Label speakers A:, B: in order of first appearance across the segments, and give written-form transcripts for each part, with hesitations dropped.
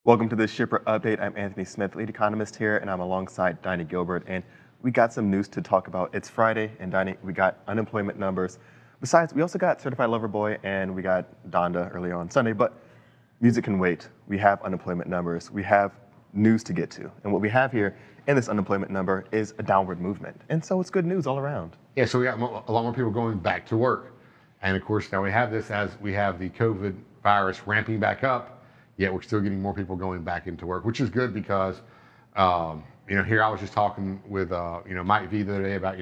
A: Welcome to this shipper update. I'm Anthony Smith, lead economist here, and I'm alongside Donnie Gilbert. And we got some news to talk about. It's Friday, and Donnie, we got unemployment numbers. Besides, we also got Certified Lover Boy, and we got Donda earlier on Sunday. But music can wait. We have unemployment numbers. We have news to get to, and what we have here in this unemployment number is a downward movement. And so it's good news all around.
B: Yeah, so we got a lot more people going back to work, and of course now we have this as we have the COVID virus ramping back up. Yet we're still getting more people going back into work, which is good because, here I was just talking with, Mike V the other day about,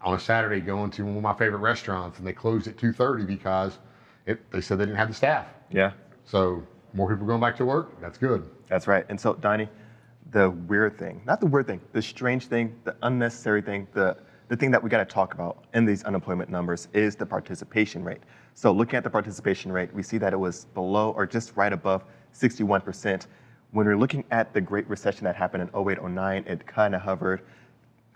B: on a Saturday going to one of my favorite restaurants and they closed at 2:30 because they said they didn't have the staff.
A: Yeah.
B: So more people going back to work, that's good.
A: That's right. And so, Donnie, the weird thing, not the weird thing, the strange thing, the unnecessary thing, the thing that we got to talk about in these unemployment numbers is the participation rate. So looking at the participation rate, we see that it was below or just right above 61%. When we're looking at the Great Recession that happened in 08-09, it kind of hovered,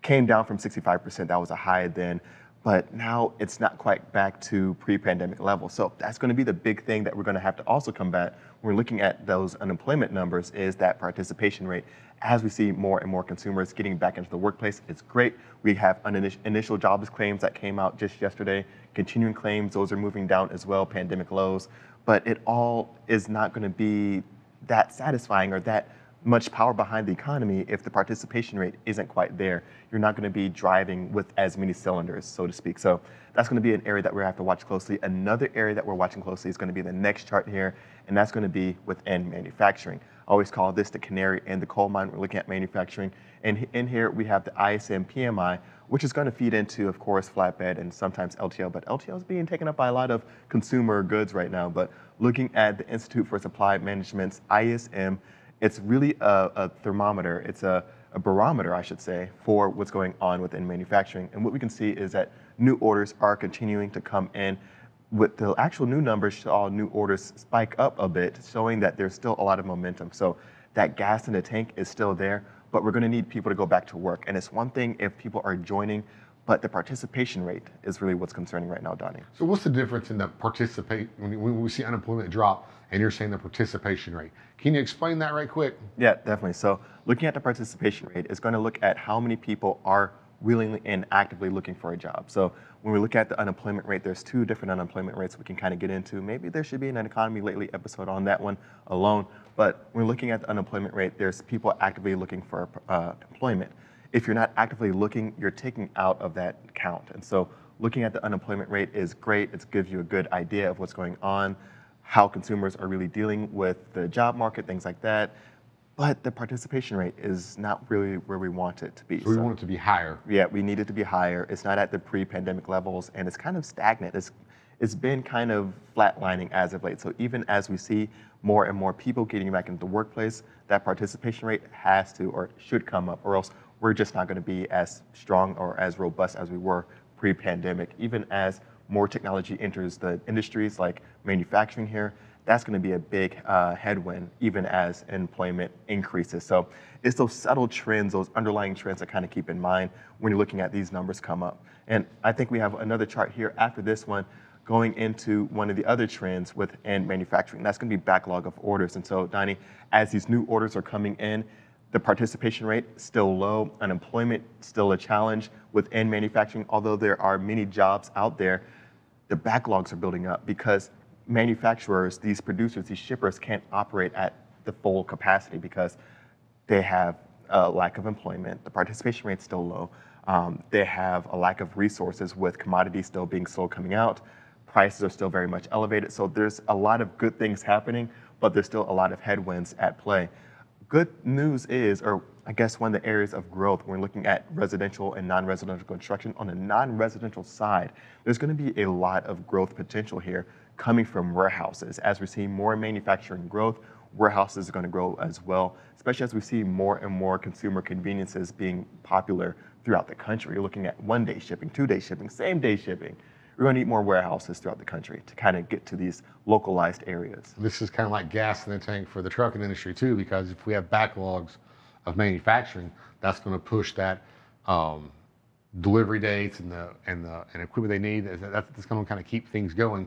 A: came down from 65%. That was a high then, but now it's not quite back to pre-pandemic levels. So that's going to be the big thing that we're going to have to also combat when we're looking at those unemployment numbers is that participation rate. As we see more and more consumers getting back into the workplace, it's great. We have initial jobless claims that came out just yesterday, continuing claims, those are moving down as well, pandemic lows. But it all is not going to be that satisfying or that much power behind the economy if the participation rate isn't quite there. You're not going to be driving with as many cylinders, so to speak. So that's going to be an area that we have to watch closely. Another area that we're watching closely is going to be the next chart here, and that's going to be within manufacturing. I always call this the canary in the coal mine. We're looking at manufacturing. And in here, we have the ISM PMI, which is going to feed into, of course, flatbed and sometimes LTL. But LTL is being taken up by a lot of consumer goods right now. But looking at the Institute for Supply Management's ISM, it's really a thermometer. It's a barometer, I should say, for what's going on within manufacturing. And what we can see is that new orders are continuing to come in. With the actual new numbers, saw new orders spike up a bit, showing that there's still a lot of momentum. So that gas in the tank is still there, but we're going to need people to go back to work. And it's one thing if people are joining, but the participation rate is really what's concerning right now, Donnie.
B: So what's the difference in the when we see unemployment drop and you're saying the participation rate? Can you explain that right quick?
A: Yeah, definitely. So looking at the participation rate is going to look at how many people are willingly and actively looking for a job. So when we look at the unemployment rate, there's two different unemployment rates we can kind of get into. Maybe there should be an Economy Lately episode on that one alone. But when we're looking at the unemployment rate, there's people actively looking for employment. If you're not actively looking, you're taking out of that count. And so looking at the unemployment rate is great. It gives you a good idea of what's going on, how consumers are really dealing with the job market, things like that. But the participation rate is not really where we want it to be.
B: So we want it to be higher.
A: Yeah, we need it to be higher. It's not at the pre-pandemic levels, and it's kind of stagnant. It's been kind of flatlining as of late. So even as we see more and more people getting back into the workplace, that participation rate has to or should come up, or else we're just not going to be as strong or as robust as we were pre-pandemic. Even as more technology enters the industries like manufacturing here, that's going to be a big headwind, even as employment increases. So it's those subtle trends, those underlying trends to kind of keep in mind when you're looking at these numbers come up. And I think we have another chart here after this one going into one of the other trends within manufacturing. That's going to be backlog of orders. And so, Donnie, as these new orders are coming in, the participation rate still low, unemployment still a challenge within manufacturing. Although there are many jobs out there, the backlogs are building up because manufacturers, these producers, these shippers can't operate at the full capacity because they have a lack of employment. The participation rate's still low. They have a lack of resources with commodities still being slow coming out. Prices are still very much elevated. So there's a lot of good things happening, but there's still a lot of headwinds at play. Good news is, or I guess one of the areas of growth when we're looking at residential and non-residential construction, on the non-residential side, there's going to be a lot of growth potential here coming from warehouses. As we're seeing more manufacturing growth, warehouses are going to grow as well, especially as we see more and more consumer conveniences being popular throughout the country. You're looking at one-day shipping, two-day shipping, same-day shipping. We're going to need more warehouses throughout the country to kind of get to these localized areas.
B: This is kind of like gas in the tank for the trucking industry too, because if we have backlogs of manufacturing, that's going to push that delivery dates and equipment they need. That's going to kind of keep things going.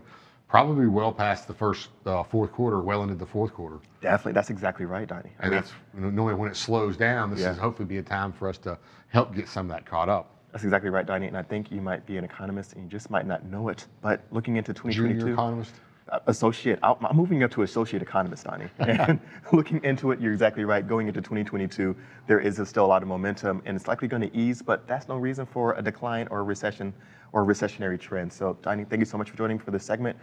B: probably well past the first fourth quarter, well into the fourth quarter.
A: Definitely, that's exactly right, Donnie.
B: And that's normally when it slows down. This
A: Yeah.
B: is hopefully be a time for us to help get some of that caught up.
A: That's exactly right, Donnie. And I think you might be an economist and you just might not know it. But looking into 2022,
B: Junior economist.
A: Associate. I'm moving up to associate economist, Donnie. And looking into it, you're exactly right. Going into 2022, there is still a lot of momentum, and it's likely going to ease. But that's no reason for a decline or a recession or a recessionary trend. So, Donnie, thank you so much for joining me for this segment.